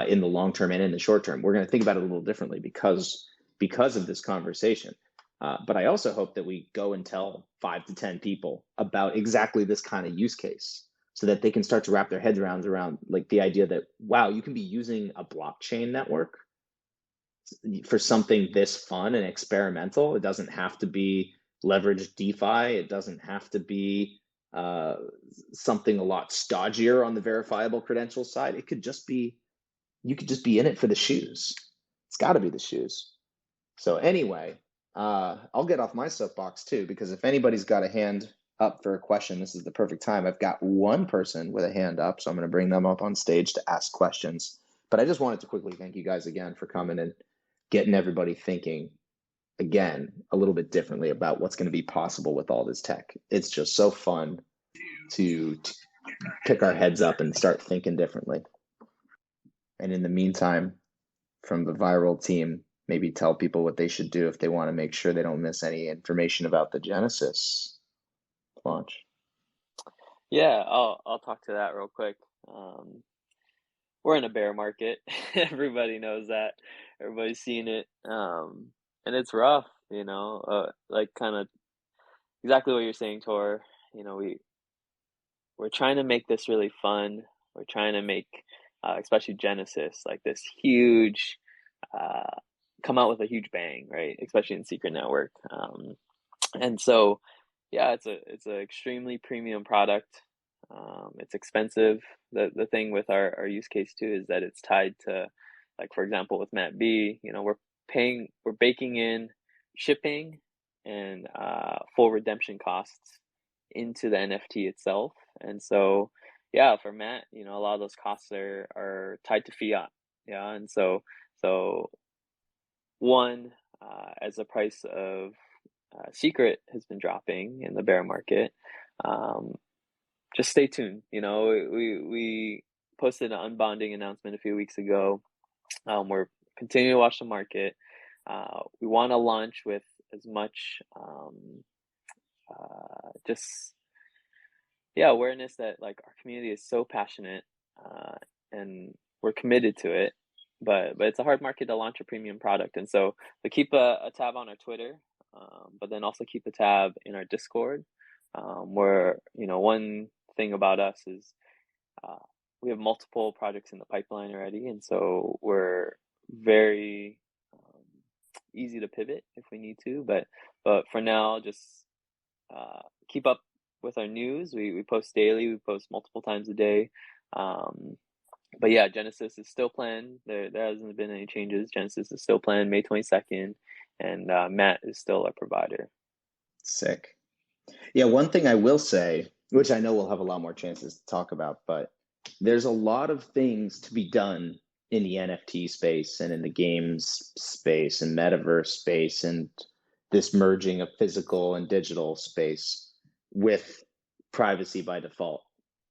in the long term and in the short term. We're going to think about it a little differently because of this conversation. But I also hope that we go and tell 5 to 10 people about exactly this kind of use case so that they can start to wrap their heads around like the idea that, wow, you can be using a blockchain network for something this fun and experimental. It doesn't have to be leveraged DeFi. It doesn't have to be something a lot stodgier on the verifiable credential side. It could just be, you could just be in it for the shoes. It's got to be the shoes. So anyway, I'll get off my soapbox too, because if anybody's got a hand up for a question, this is the perfect time. I've got one person with a hand up, so I'm going to bring them up on stage to ask questions. But I just wanted to quickly thank you guys again for coming and getting everybody thinking again a little bit differently about what's going to be possible with all this tech. It's just so fun to pick our heads up and start thinking differently. And in the meantime, from the V-IRL team, maybe tell people what they should do if they want to make sure they don't miss any information about the Genesis launch. Yeah, I'll talk to that real quick. We're in a bear market. Everybody knows that. Everybody's seen it. And it's rough, you know, like kind of exactly what you're saying, Tor. You know, we're trying to make this really fun. We're trying to make, especially Genesis, like this huge, come out with a huge bang, right? Especially in Secret Network. And so, yeah, it's an extremely premium product. It's expensive. The thing with our use case too is that it's tied to, like for example, with Matt B, you know, we're baking in shipping and full redemption costs into the NFT itself. And so, yeah, for Matt, you know, a lot of those costs are tied to fiat. Yeah, and so one, as the price of Secret has been dropping in the bear market, just stay tuned. You know, we posted an unbonding announcement a few weeks ago. We're continuing to watch the market. We want to launch with as much just awareness that like our community is so passionate and we're committed to it. But it's a hard market to launch a premium product, and so keep a tab on our Twitter, but then also keep a tab in our Discord, where you know one thing about us is we have multiple projects in the pipeline already, and so we're very easy to pivot if we need to. But for now, just keep up with our news. We post daily. We post multiple times a day. But yeah, Genesis is still planned. There hasn't been any changes. Genesis is still planned May 22nd, and Matt is still our provider. Sick. Yeah, one thing I will say, which I know we'll have a lot more chances to talk about, but there's a lot of things to be done in the NFT space and in the games space and metaverse space and this merging of physical and digital space with privacy by default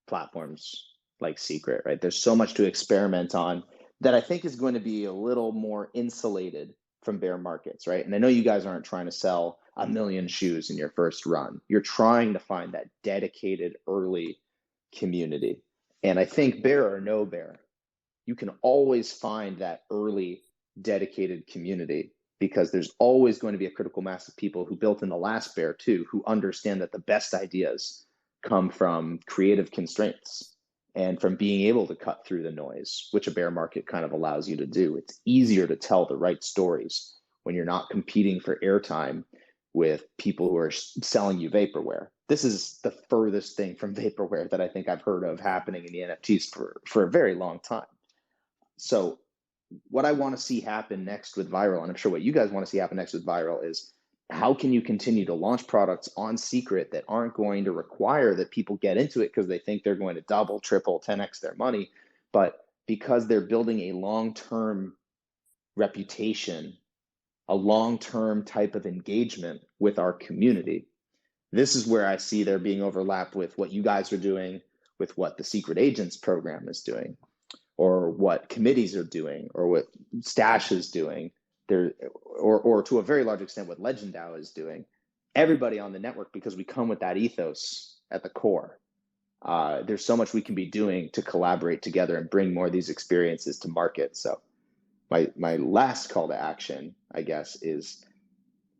platforms like Secret, right? There's so much to experiment on that I think is going to be a little more insulated from bear markets, right? And I know you guys aren't trying to sell a million shoes in your first run. You're trying to find that dedicated early community. And I think bear or no bear, you can always find that early dedicated community because there's always going to be a critical mass of people who built in the last bear too, who understand that the best ideas come from creative constraints and from being able to cut through the noise, which a bear market kind of allows you to do. It's easier to tell the right stories when you're not competing for airtime with people who are selling you vaporware. This is the furthest thing from vaporware that I think I've heard of happening in the NFTs for a very long time. So what I want to see happen next with V-IRL, and I'm sure what you guys want to see happen next with V-IRL, is how can you continue to launch products on Secret that aren't going to require that people get into it because they think they're going to double, triple, 10x their money, but because they're building a long-term reputation, a long-term type of engagement with our community. This is where I see there being overlap with what you guys are doing, with what the Secret Agents program is doing, or what committees are doing, or what Stash is doing, there, or to a very large extent what Legend DAO is doing. Everybody on the network, because we come with that ethos at the core. There's so much we can be doing to collaborate together and bring more of these experiences to market. So my last call to action, I guess, is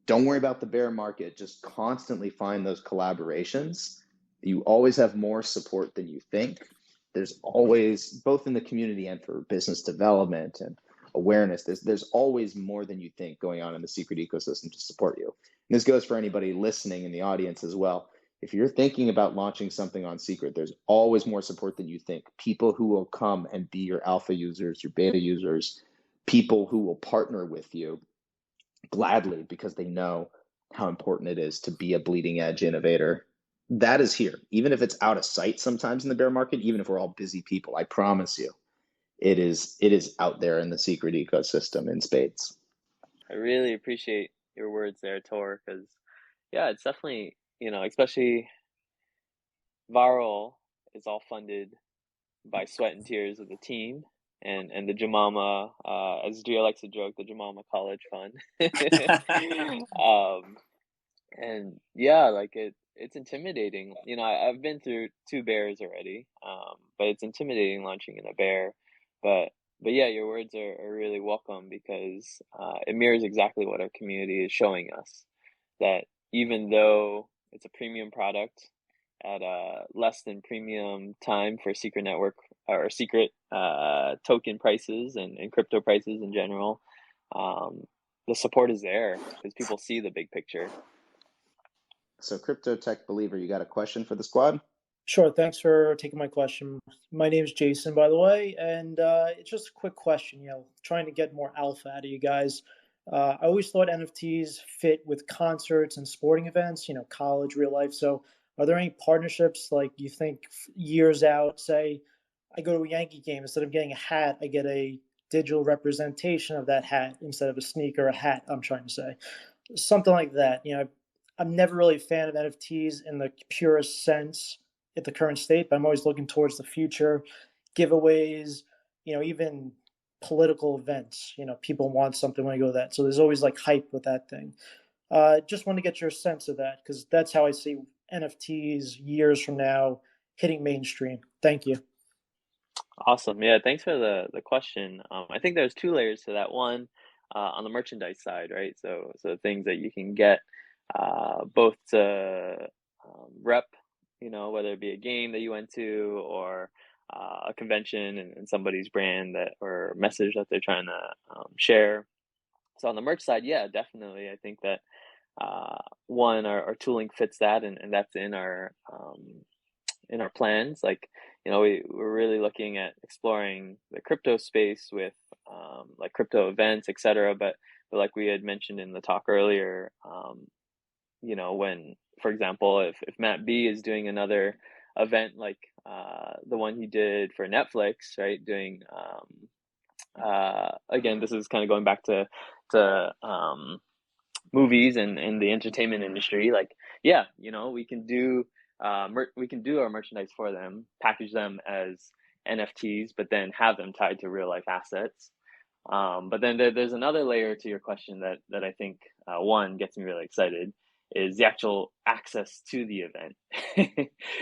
don't worry about the bear market. Just constantly find those collaborations. You always have more support than you think. There's always, both in the community and for business development and awareness, there's always more than you think going on in the Secret ecosystem to support you. And this goes for anybody listening in the audience as well. If you're thinking about launching something on Secret, there's always more support than you think. People who will come and be your alpha users, your beta users, people who will partner with you gladly because they know how important it is to be a bleeding edge innovator. That is here. Even if it's out of sight sometimes in the bear market, even if we're all busy people, I promise you, it is out there in the Secret ecosystem in spades. I really appreciate your words there, Tor, because yeah, it's definitely, especially V-IRL is all funded by sweat and tears of the team and the Jamama, as Gio likes to joke, the Jamama College Fund. And yeah, like it's intimidating. I've been through 2 bears already, but it's intimidating launching in a bear. But yeah, your words are really welcome because it mirrors exactly what our community is showing us. That even though it's a premium product at less than premium time for Secret Network or Secret token prices and crypto prices in general, the support is there because people see the big picture. So Crypto Tech Believer, you got a question for the squad? Sure. Thanks for taking my question. My name is Jason, by the way, and it's just a quick question. Trying to get more alpha out of you guys. I always thought NFTs fit with concerts and sporting events. College, real life. So, are there any partnerships like you think years out? Say, I go to a Yankee game, instead of getting a hat, I get a digital representation of that hat instead of a sneaker, a hat. I'm trying to say something like that. I'm never really a fan of NFTs in the purest sense at the current state, but I'm always looking towards the future, giveaways, even political events. People want something when I go to that. So there's always like hype with that thing. Just want to get your sense of that because that's how I see NFTs years from now hitting mainstream. Thank you. Awesome. Yeah, thanks for the question. I think there's 2 layers to that. One, on the merchandise side, right? So things that you can get both to rep, whether it be a game that you went to or a convention and somebody's brand that or message that they're trying to share. So on the merch side, yeah, definitely. I think that one, our tooling fits that, and that's in our plans. Like, we're really looking at exploring the crypto space with like crypto events, etc. But like we had mentioned in the talk earlier, when, for example, if Matt B is doing another event like the one he did for Netflix, right? Doing again, this is kind of going back to movies and the entertainment industry. Like, yeah, we can do we can do our merchandise for them, package them as NFTs, but then have them tied to real life assets. But then there's another layer to your question that I think one gets me really excited is the actual access to the event.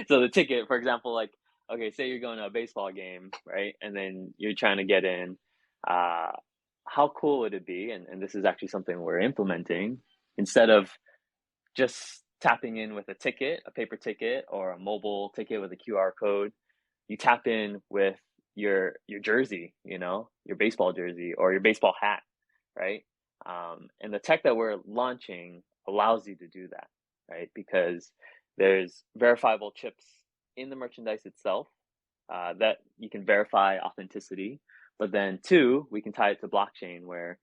So the ticket, for example, like, okay, say you're going to a baseball game, right? And then you're trying to get in. Uh, how cool would it be? And this is actually something we're implementing instead of just tapping in with a ticket, a paper ticket, or a mobile ticket with a QR code. You tap in with your jersey, your baseball jersey or your baseball hat, right? And the tech that we're launching allows you to do that, right? Because there's verifiable chips in the merchandise itself that you can verify authenticity. But then two, we can tie it to blockchain where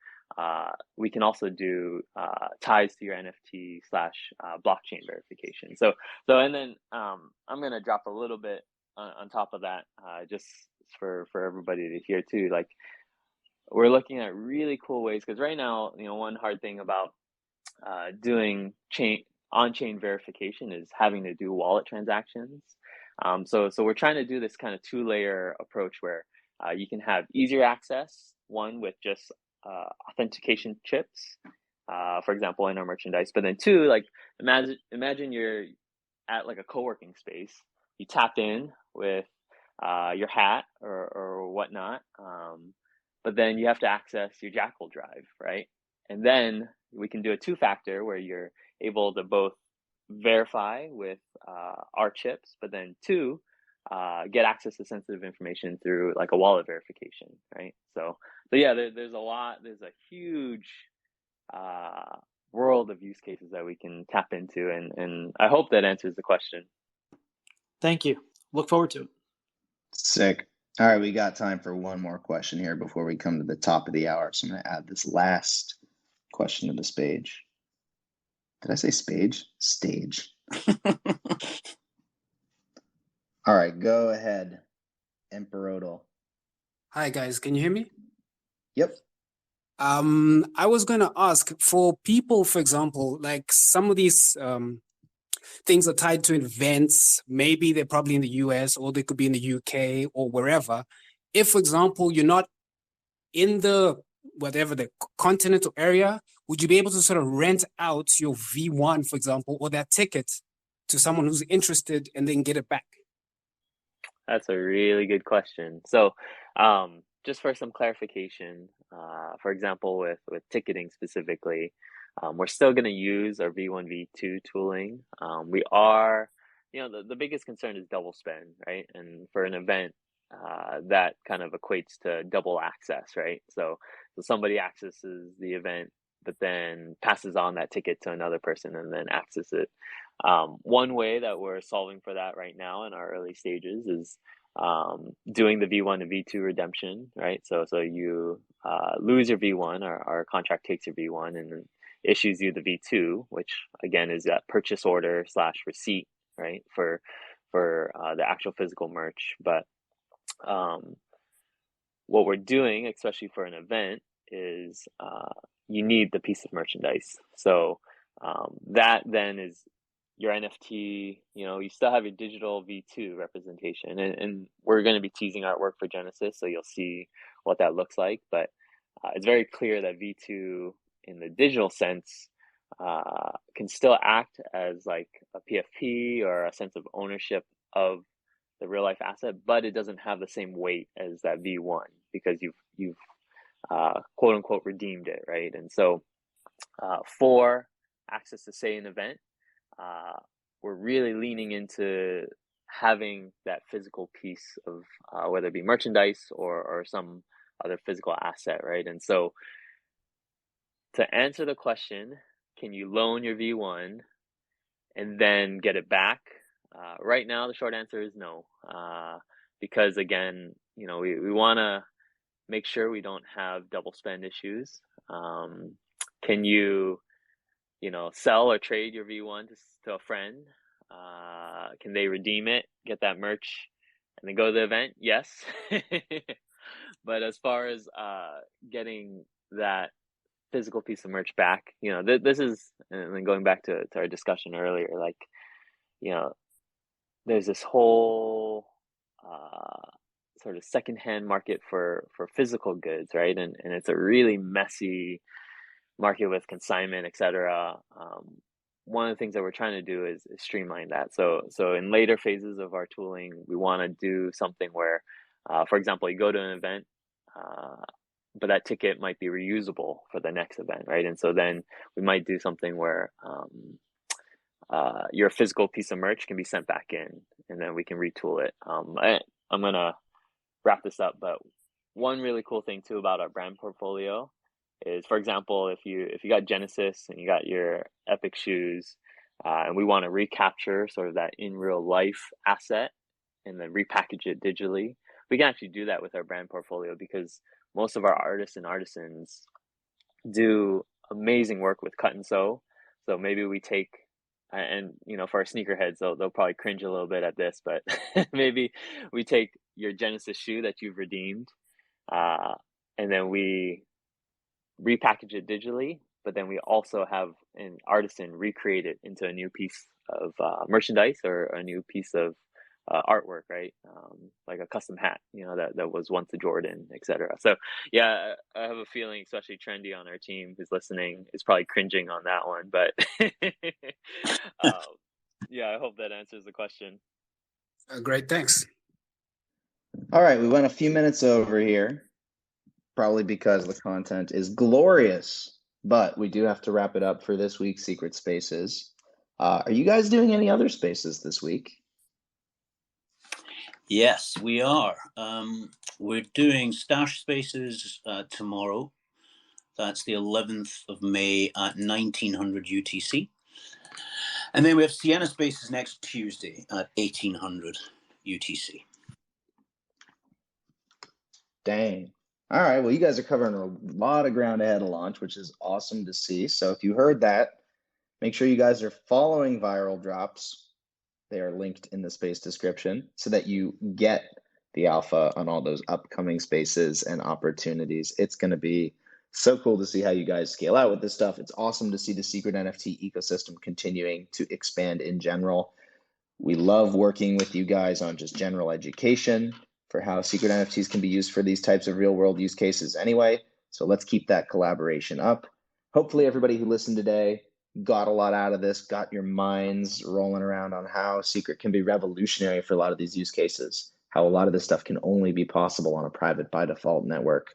we can also do ties to your NFT slash blockchain verification. And then I'm gonna drop a little bit on top of that, just for everybody to hear too. Like, we're looking at really cool ways because right now, one hard thing about doing on-chain verification is having to do wallet transactions. So we're trying to do this kind of two-layer approach where you can have easier access, one with just authentication chips, for example, in our merchandise. But then two, like imagine you're at like a co-working space, you tap in with your hat or whatnot, but then you have to access your Jackal drive, right? And then we can do a two-factor where you're able to both verify with our chips, but then two, get access to sensitive information through like a wallet verification, right? So yeah, there's a huge world of use cases that we can tap into, and I hope that answers the question. Thank you. Look forward to it. Sick. All right, we got time for one more question here before we come to the top of the hour. So I'm going to add this last question to this page. Did I say spage? Stage. All right, go ahead, Emperodal. Hi guys, can you hear me? Yep. I was going to ask for people, for example, like some of these things are tied to events. Maybe they're probably in the US or they could be in the UK or wherever. If, for example, you're not in the whatever the continent or area, would you be able to sort of rent out your V1, for example, or that ticket to someone who's interested and then get it back? That's a really good question. So, just for some clarification, for example, with ticketing specifically, we're still going to use our V1, V2 tooling. We are, the biggest concern is double spend, right? And for an event, that kind of equates to double access, right? So somebody accesses the event, but then passes on that ticket to another person and then access it. One way that we're solving for that right now in our early stages is doing the V1 and V2 redemption, right? So you lose your V1, our contract takes your V1 and issues you the V2, which again is that purchase order / receipt, right? For the actual physical merch. But what we're doing, especially for an event, is you need the piece of merchandise. So that then is your NFT. You still have your digital V2 representation, and we're going to be teasing artwork for Genesis, so you'll see what that looks like. But it's very clear that V2 in the digital sense can still act as like a PFP or a sense of ownership of the real life asset, but it doesn't have the same weight as that V1 because you've quote unquote redeemed it, right? And so for access to say an event, we're really leaning into having that physical piece of whether it be merchandise or some other physical asset, right? And so to answer the question, can you loan your V1 and then get it back? Right now, the short answer is no, because again, we want to make sure we don't have double spend issues. Can you, sell or trade your V1 to a friend? Can they redeem it, get that merch, and then go to the event? Yes. But as far as getting that physical piece of merch back, this is, and then going back to our discussion earlier, like, there's this whole sort of secondhand market for physical goods, right? And it's a really messy market with consignment, etc. One of the things that we're trying to do is streamline that. So in later phases of our tooling, we want to do something where, for example, you go to an event, but that ticket might be reusable for the next event, right? And so then we might do something where your physical piece of merch can be sent back in, and then we can retool it. I'm gonna wrap this up, but one really cool thing too about our brand portfolio is, for example, if you got Genesis and you got your Epic shoes, and we want to recapture sort of that in real life asset and then repackage it digitally, we can actually do that with our brand portfolio, because most of our artists and artisans do amazing work with cut and sew. So maybe we take, and for our sneakerheads, they'll probably cringe a little bit at this, but maybe we take your Genesis shoe that you've redeemed, and then we repackage it digitally, but then we also have an artisan recreate it into a new piece of merchandise or a new piece of artwork, right? Like a custom hat, that was once a Jordan, etc. So yeah, I have a feeling, especially Trendy on our team who's listening is probably cringing on that one, but yeah, I hope that answers the question. Great, thanks. All right, we went a few minutes over here, probably because the content is glorious, but we do have to wrap it up for this week's Secret Spaces. Are you guys doing any other spaces this week? Yes, we are. We're doing Stash Spaces tomorrow. That's the 11th of May at 1900 UTC. And then we have Sienna Spaces next Tuesday at 1800 UTC. Dang. All right, well, you guys are covering a lot of ground ahead of launch, which is awesome to see. So if you heard that, make sure you guys are following Viral Drops. They are linked in the space description so that you get the alpha on all those upcoming spaces and opportunities. It's going to be so cool to see how you guys scale out with this stuff. It's awesome to see the secret NFT ecosystem continuing to expand in general. We love working with you guys on just general education for how secret NFTs can be used for these types of real world use cases anyway. So let's keep that collaboration up. Hopefully everybody who listened today got a lot out of this, got your minds rolling around on how secret can be revolutionary for a lot of these use cases, how a lot of this stuff can only be possible on a private by default network.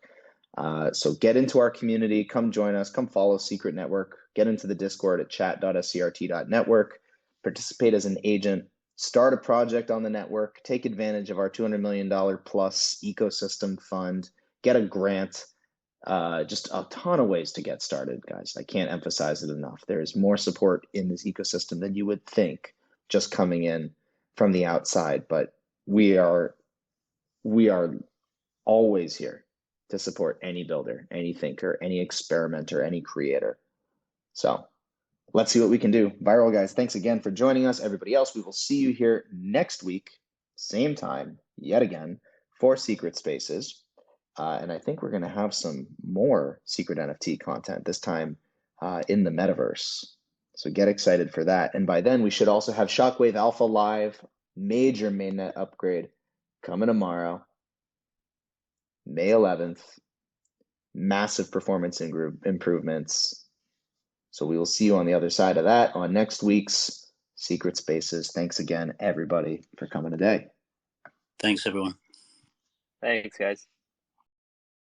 So get into our community, come join us, come follow Secret Network, get into the Discord at chat.scrt.network, participate as an agent, start a project on the network, take advantage of our $200 million plus ecosystem fund, get a grant. Just a ton of ways to get started, guys. I can't emphasize it enough. There is more support in this ecosystem than you would think just coming in from the outside, but we are always here to support any builder, any thinker, any experimenter, any creator. So let's see what we can do. Viral guys, thanks again for joining us. Everybody else, we will see you here next week, same time, yet again, for Secret Spaces. And I think we're going to have some more secret NFT content, this time in the metaverse. So get excited for that. And by then, we should also have Shockwave Alpha Live, major mainnet upgrade coming tomorrow, May 11th. Massive performance improvements. So we will see you on the other side of that on next week's Secret Spaces. Thanks again, everybody, for coming today. Thanks, everyone. Thanks, guys.